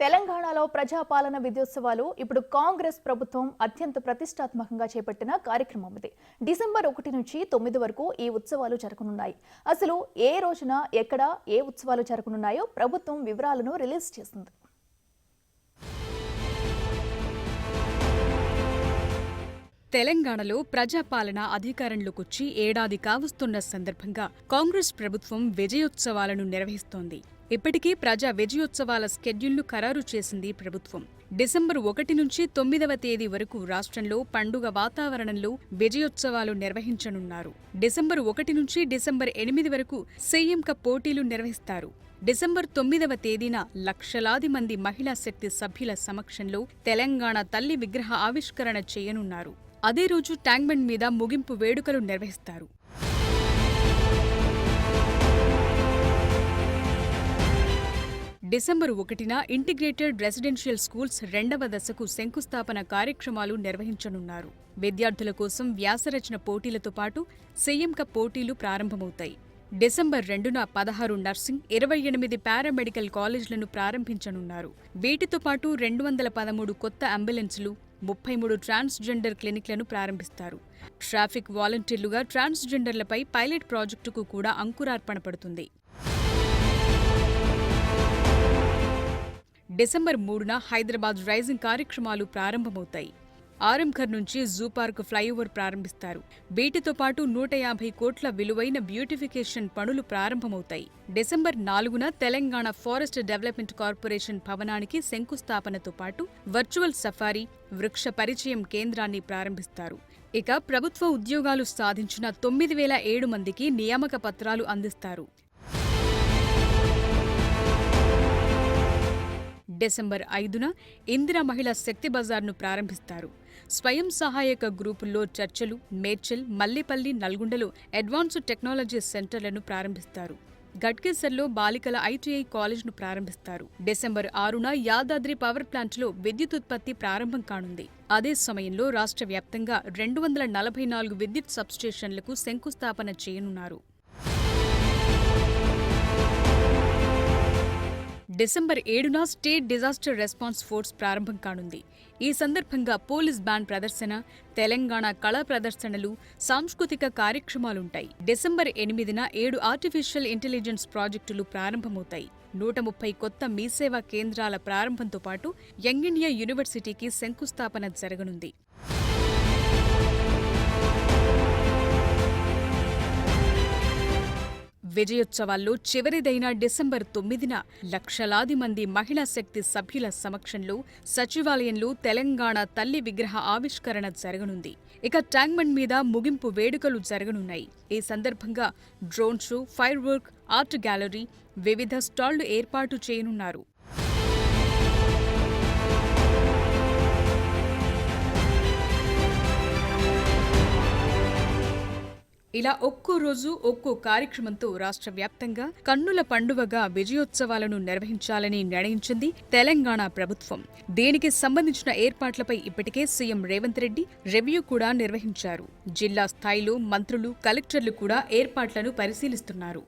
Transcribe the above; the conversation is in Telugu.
తెలంగాణలో ప్రజాపాలన విద్యోత్సవాలు ఇప్పుడు కాంగ్రెస్ ప్రభుత్వం అత్యంత ప్రతిష్టాత్మకంగా చేపట్టిన కార్యక్రమం ఇది. డిసెంబర్ 1 నుంచి 9 వరకు ఈ ఉత్సవాలు జరగనున్నాయి. అసలు ఏ రోజున ఎక్కడ ఏ ఉత్సవాలు జరగనున్నాయో ప్రభుత్వం వివరాలను రిలీజ్ చేసింది. తెలంగాణలో ప్రజాపాలన అధికారంలోకొచ్చి ఏడాది కావస్తున్న సందర్భంగా కాంగ్రెస్ ప్రభుత్వం విజయోత్సవాలను నిర్వహిస్తోంది. ఇప్పటికే ప్రజా విజయోత్సవాల స్కెడ్యూల్ను ఖరారు చేసింది ప్రభుత్వం. డిసెంబర్ 1 నుంచి 9వ తేదీ వరకు రాష్ట్రంలో పండుగ వాతావరణంలో విజయోత్సవాలు నిర్వహించనున్నారు. డిసెంబర్ 1 నుంచి డిసెంబర్ 8 వరకు సీఎం కప్ పోటీలు నిర్వహిస్తారు. డిసెంబర్ 9వ తేదీన లక్షలాది మంది మహిళా శక్తి సభ్యుల సమక్షంలో తెలంగాణ తల్లి విగ్రహ ఆవిష్కరణ చేయనున్నారు. అదే రోజు ట్యాంక్బండ్ మీద ముగింపు వేడుకలు నిర్వహిస్తారు. డిసెంబర్ 1న ఇంటిగ్రేటెడ్ రెసిడెన్షియల్ స్కూల్స్ 2వ దశకు శంకుస్థాపన కార్యక్రమాలు నిర్వహించనున్నారు. విద్యార్థుల కోసం వ్యాసరచన పోటీలతో పాటు సీఎం కప్ పోటీలు ప్రారంభమవుతాయి. డిసెంబర్ 2న 16 నర్సింగ్, 28 పారామెడికల్ కాలేజీలను ప్రారంభించనున్నారు. వీటితో పాటు 213 కొత్త అంబులెన్సులు, 33 ట్రాన్స్జెండర్ క్లినిక్లను ప్రారంభిస్తారు. ట్రాఫిక్ వాలంటీర్లుగా ట్రాన్స్జెండర్లపై పైలట్ ప్రాజెక్టుకు కూడా అంకురార్పణ పడుతుంది. డిసెంబర్ 3న హైదరాబాద్ రైజింగ్ కార్యక్రమాలు ప్రారంభమవుతాయి. ఆరంఘర్ నుంచి జూ పార్క్ ఫ్లైఓవర్ ప్రారంభిస్తారు. వీటితో పాటు 150 కోట్ల విలువైన బ్యూటిఫికేషన్ పనులు ప్రారంభమవుతాయి. డిసెంబర్ 4న తెలంగాణ ఫారెస్ట్ డెవలప్మెంట్ కార్పొరేషన్ భవనానికి శంకుస్థాపనతో పాటు వర్చువల్ సఫారీ, వృక్ష పరిచయం కేంద్రాన్ని ప్రారంభిస్తారు. ఇక ప్రభుత్వ ఉద్యోగాలు సాధించిన 9,007 మందికి నియామక పత్రాలు అందిస్తారు. డిసెంబర్ 5న ఇందిరా మహిళా శక్తి బజార్ను ప్రారంభిస్తారు. స్వయం సహాయక గ్రూపుల్లో చర్చలు, మేడ్చల్, మల్లేపల్లి, నల్గొండలో అడ్వాన్స్డ్ టెక్నాలజీ సెంటర్లను ప్రారంభిస్తారు. గట్కేసర్లో బాలికల ఐటీఐ కాలేజ్ను ప్రారంభిస్తారు. డిసెంబర్ 6న యాదాద్రి పవర్ ప్లాంట్లో విద్యుత్ ఉత్పత్తి ప్రారంభం కానుంది. అదే సమయంలో రాష్ట్ర వ్యాప్తంగా 244 విద్యుత్ సబ్స్టేషన్లకు శంకుస్థాపన చేయనున్నారు. డిసెంబర్ 7న స్టేట్ డిజాస్టర్ రెస్పాన్స్ ఫోర్స్ ప్రారంభం కానుంది. ఈ సందర్భంగా పోలీస్ బ్యాండ్ ప్రదర్శన, తెలంగాణ కళా ప్రదర్శనలు, సాంస్కృతిక కార్యక్రమాలుంటాయి. డిసెంబర్ 8న 7 ఆర్టిఫిషియల్ ఇంటెలిజెన్స్ ప్రాజెక్టులు ప్రారంభమవుతాయి. 130 కొత్త మీసేవా కేంద్రాల ప్రారంభంతో పాటు యంగ్ ఇండియా యూనివర్సిటీకి శంకుస్థాపన జరగనుంది. విజయోత్సవాల్లో చివరిదైన డిసెంబర్ 9న లక్షలాది మంది మహిళా శక్తి సభ్యుల సమక్షంలో సచివాలయంలో తెలంగాణ తల్లి విగ్రహ ఆవిష్కరణ జరగనుంది. ఇక ట్యాంక్బండ్ మీద ముగింపు వేడుకలు జరగనున్నాయి. ఈ సందర్భంగా drone show, fire work, art gallery, వివిధ స్టాళ్లు ఏర్పాటు చేయనున్నారు. ఇలా ఒక్కో రోజు ఒక్కో కార్యక్రమంతో రాష్ట్ర వ్యాప్తంగా కన్నుల పండువగా విజయోత్సవాలను నిర్వహించాలని నిర్ణయించింది తెలంగాణ ప్రభుత్వం. దీనికి సంబంధించిన ఏర్పాట్లపై ఇప్పటికే సీఎం రేవంత్ రెడ్డి రివ్యూ కూడా నిర్వహించారు. జిల్లా స్థాయిలో మంత్రులు, కలెక్టర్లు కూడా ఏర్పాట్లను పరిశీలిస్తున్నారు.